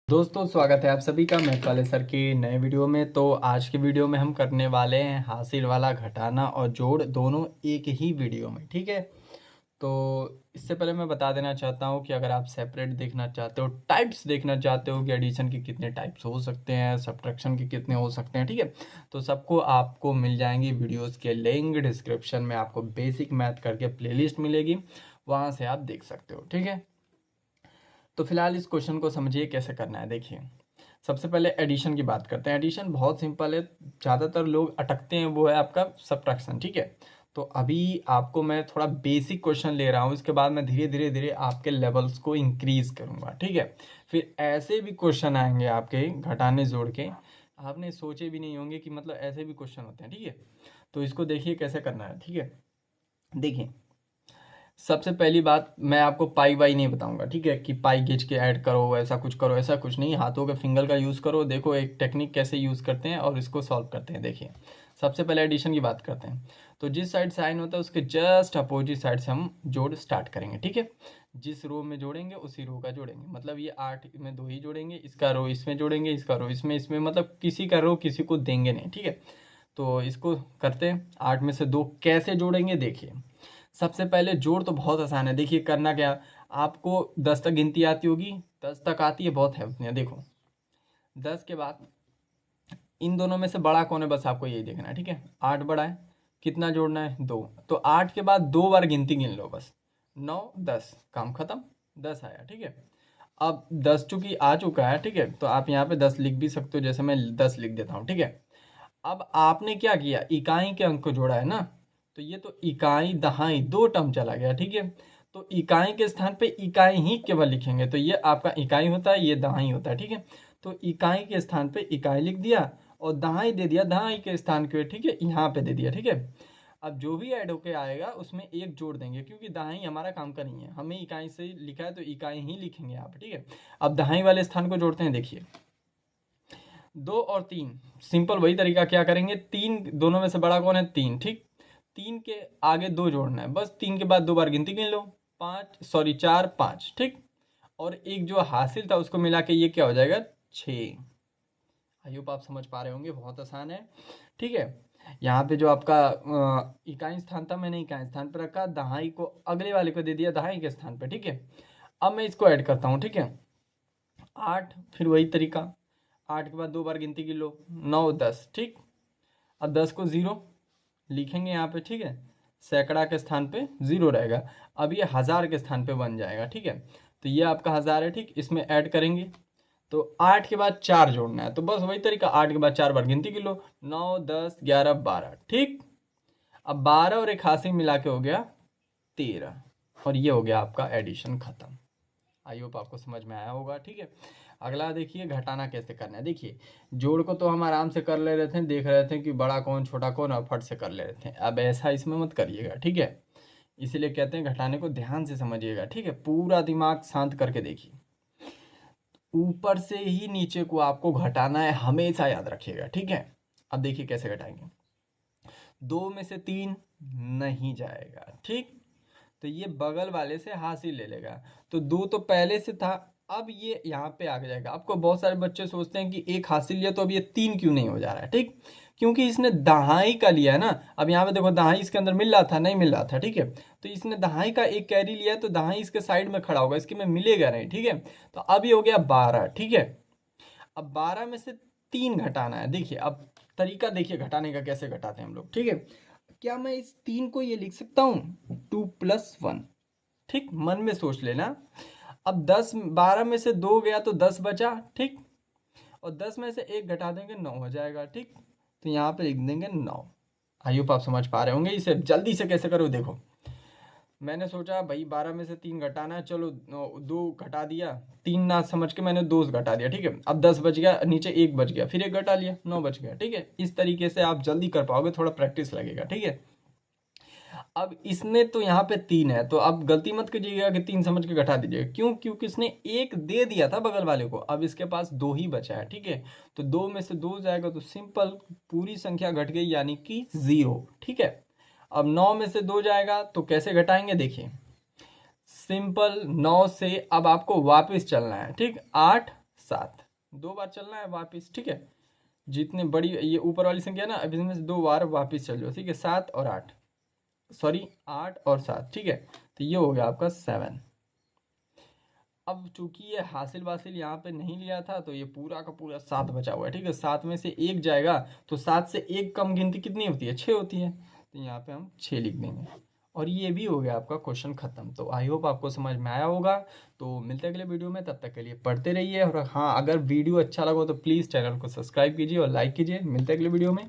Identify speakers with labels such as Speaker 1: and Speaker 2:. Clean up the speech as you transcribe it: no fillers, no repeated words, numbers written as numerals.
Speaker 1: दोस्तों स्वागत है आप सभी का मैं काले सर की नए वीडियो में। तो आज के वीडियो में हम करने वाले हैं हासिल वाला, घटाना और जोड़ दोनों एक ही वीडियो में, ठीक है। तो इससे पहले मैं बता देना चाहता हूँ कि अगर आप सेपरेट देखना चाहते हो, टाइप्स देखना चाहते हो कि एडिशन के कितने टाइप्स हो सकते हैं, सब्ट्रैक्शन के कितने हो सकते हैं, ठीक है, तो सबको आपको मिल जाएंगी वीडियोस के लिंक डिस्क्रिप्शन में। आपको बेसिक मैथ करके प्लेलिस्ट मिलेगी, वहाँ से आप देख सकते हो, ठीक है। तो फिलहाल इस क्वेश्चन को समझिए कैसे करना है। देखिए, सबसे पहले एडिशन की बात करते हैं। एडिशन बहुत सिंपल है, ज़्यादातर लोग अटकते हैं, वो है आपका सब्ट्रैक्शन, ठीक है। तो अभी आपको मैं थोड़ा बेसिक क्वेश्चन ले रहा हूँ, इसके बाद मैं धीरे धीरे धीरे आपके लेवल्स को इंक्रीज करूँगा, ठीक है। फिर ऐसे भी क्वेश्चन आएंगे आपके घटाने जोड़ के, आपने सोचे भी नहीं होंगे कि मतलब ऐसे भी क्वेश्चन होते हैं, ठीक है। तो इसको देखिए कैसे करना है, ठीक है। देखिए, सबसे पहली बात, मैं आपको पाई वाई नहीं बताऊंगा, ठीक है, कि पाई खींच के ऐड करो, ऐसा कुछ करो, ऐसा कुछ नहीं। हाथों के फिंगर का यूज़ करो। देखो एक टेक्निक कैसे यूज़ करते हैं और इसको सॉल्व करते हैं। देखिए, सबसे पहले एडिशन की बात करते हैं। तो जिस साइड साइन होता है उसके जस्ट अपोजिट साइड से हम जोड़ स्टार्ट करेंगे, ठीक है। जिस रो में जोड़ेंगे उसी रो का जोड़ेंगे, मतलब ये 8 में 2 ही जोड़ेंगे, इसका रो इसमें जोड़ेंगे, इसका रो इसमें मतलब किसी का रो किसी को देंगे नहीं, ठीक है। तो इसको करते हैं, 8 में से 2 कैसे जोड़ेंगे। देखिए, सबसे पहले जोड़ तो बहुत आसान है। देखिए करना क्या, आपको 10 तक गिनती आती होगी, 10 तक आती है, बहुत है उतनी। देखो 10 के बाद इन दोनों में से बड़ा कौन है, बस आपको यही देखना है, ठीक है। 8 बड़ा है, कितना जोड़ना है, 2। तो 8 के बाद 2 बार गिनती गिन लो, बस 9 10, काम खत्म, 10 आया, ठीक है। अब 10 चूंकि आ चुका है, ठीक है, तो आप यहाँ पे 10 लिख भी सकते हो, जैसे मैं 10 लिख देता हूँ, ठीक है। अब आपने क्या किया, इकाई के अंक को जोड़ा है ना, तो ये तो इकाई दहाई दो टर्म चला गया, ठीक है। तो इकाई के स्थान पे इकाई ही केवल लिखेंगे, तो ये आपका इकाई होता है, ये दहाई होता है, ठीक है। तो इकाई के स्थान पे इकाई लिख दिया और दहाई दे दिया दहाई के स्थान पे, ठीक है, यहाँ पे दे दिया, ठीक है। अब जो भी ऐड होके आएगा उसमें एक जोड़ देंगे, क्योंकि दहाई हमारा काम का नहीं है, हमें इकाई से लिखा है तो इकाई ही लिखेंगे यहाँ पे, ठीक है। अब दहाई वाले स्थान को जोड़ते हैं। देखिए 2 और 3, सिंपल वही तरीका, क्या करेंगे, 3 दोनों में से बड़ा कौन है, 3, ठीक। 3 के आगे 2 जोड़ना है, बस 3 के बाद 2 बार गिनती गिन लो, 5 सॉरी 4 5, ठीक। और एक जो हासिल था उसको मिला के ये क्या हो जाएगा, 6। आई होप आप समझ पा रहे होंगे, बहुत आसान है, ठीक है। यहाँ पे जो आपका इकाई स्थान था, मैंने इकाई स्थान पर रखा, दहाई को अगले वाले को दे दिया दहाई के स्थान पे, ठीक है। अब मैं इसको ऐड करता हूँ, ठीक है। 8, फिर वही तरीका, 8 के बाद 2 बार गिनती गिन लो, 9 10, ठीक। अब 10 को 0 लिखेंगे यहाँ पे, ठीक है, सैकड़ा के स्थान पे 0 रहेगा। अब ये हज़ार के स्थान पे बन जाएगा, ठीक है। तो ये आपका हज़ार है, ठीक। इसमें ऐड करेंगे तो 8 के बाद 4 जोड़ना है, तो बस वही तरीका, 8 के बाद 4 बार गिनती गिन लो, 9 10 11 12, ठीक। अब 12 और एक हासिल मिला के हो गया 13, और ये हो गया आपका एडिशन खत्म। आई होप आपको समझ में आया होगा, ठीक है। अगला देखिए, घटाना कैसे करना है। देखिए, जोड़ को तो हम आराम से कर ले रहे थे, देख रहे थे कि बड़ा कौन छोटा कौन, और फट से कर ले रहे थे। अब ऐसा इसमें मत करिएगा, ठीक है। इसीलिए कहते हैं घटाने को ध्यान से समझिएगा, ठीक है, पूरा दिमाग शांत करके देखिए। ऊपर से ही नीचे को आपको घटाना है, हमेशा याद रखिएगा, ठीक है। अब देखिए कैसे घटाएंगे, 2 में से 3 नहीं जाएगा, ठीक। तो ये बगल वाले से हासिल ले लेगा, तो 2 तो पहले से था, अब ये यहाँ पे आ जाएगा। आपको बहुत सारे बच्चे सोचते हैं कि एक हासिल लिया तो अब ये 3 क्यों नहीं हो जा रहा है, ठीक। क्योंकि इसने दहाई का लिया है ना। अब यहाँ पे देखो दहाई इसके अंदर मिल रहा था, नहीं मिल रहा था, ठीक है। तो इसने दहाई का एक कैरी लिया है, तो दहाई इसके साइड में खड़ा होगा, इसके में मिलेगा नहीं, ठीक है। तो अब ये हो गया 12, ठीक है। अब 12 में से 3 घटाना है। देखिए अब तरीका देखिए घटाने का, कैसे घटाते हैं हम लोग, ठीक है। क्या मैं इस 3 को ये लिख सकता हूँ 2 + 1, ठीक, मन में सोच लेना। अब 10 12 में से 2 गया तो 10 बचा, ठीक। और 10 में से 1 घटा देंगे 9 हो जाएगा, ठीक। तो यहाँ पे लिख देंगे 9। आई होप आप समझ पा रहे होंगे। इसे जल्दी से कैसे करो, देखो मैंने सोचा भाई 12 में से 3 घटाना है, चलो 2 घटा दिया, 3 ना समझ के मैंने 2 घटा दिया, ठीक है। अब 10 बच गया, नीचे 1 बच गया, फिर 1 घटा लिया, 9 बच गया, ठीक है। इस तरीके से आप जल्दी कर पाओगे, थोड़ा प्रैक्टिस लगेगा, ठीक है। अब इसने तो यहाँ पे 3 है, तो अब गलती मत कीजिएगा कि 3 समझ के घटा दीजिएगा, क्यों, क्योंकि इसने 1 दे दिया था बगल वाले को, अब इसके पास 2 ही बचा है, ठीक है। तो 2 में से 2 जाएगा तो सिंपल पूरी संख्या घट गई, यानी कि 0, ठीक है। अब 9 में से 2 जाएगा तो कैसे घटाएंगे, देखिए सिंपल 9 से अब आपको वापस चलना है, ठीक। 8 7, 2 बार चलना है वापस, ठीक है। जितने बड़ी ये ऊपर वाली संख्या है ना, अब इसमें से 2 बार वापस चल जाओ, ठीक है। 7 और 8, सॉरी 8 और 7, ठीक है। तो ये हो गया आपका 7। अब चूंकि ये हासिल वासिल यहाँ पे नहीं लिया था तो ये पूरा का पूरा 7 बचा हुआ है, ठीक है। 7 में से 1 जाएगा तो 7 से 1 कम गिनती कितनी होती है, 6 होती है। तो यहाँ पे हम 6 लिख देंगे और ये भी हो गया आपका क्वेश्चन खत्म। तो आई होप आपको समझ में आया होगा। तो मिलते हैं अगले वीडियो में, तब तक के लिए पढ़ते रहिए। और हाँ, अगर वीडियो अच्छा लगा तो प्लीज़ चैनल को सब्सक्राइब कीजिए और लाइक कीजिए। मिलते हैं अगले वीडियो में।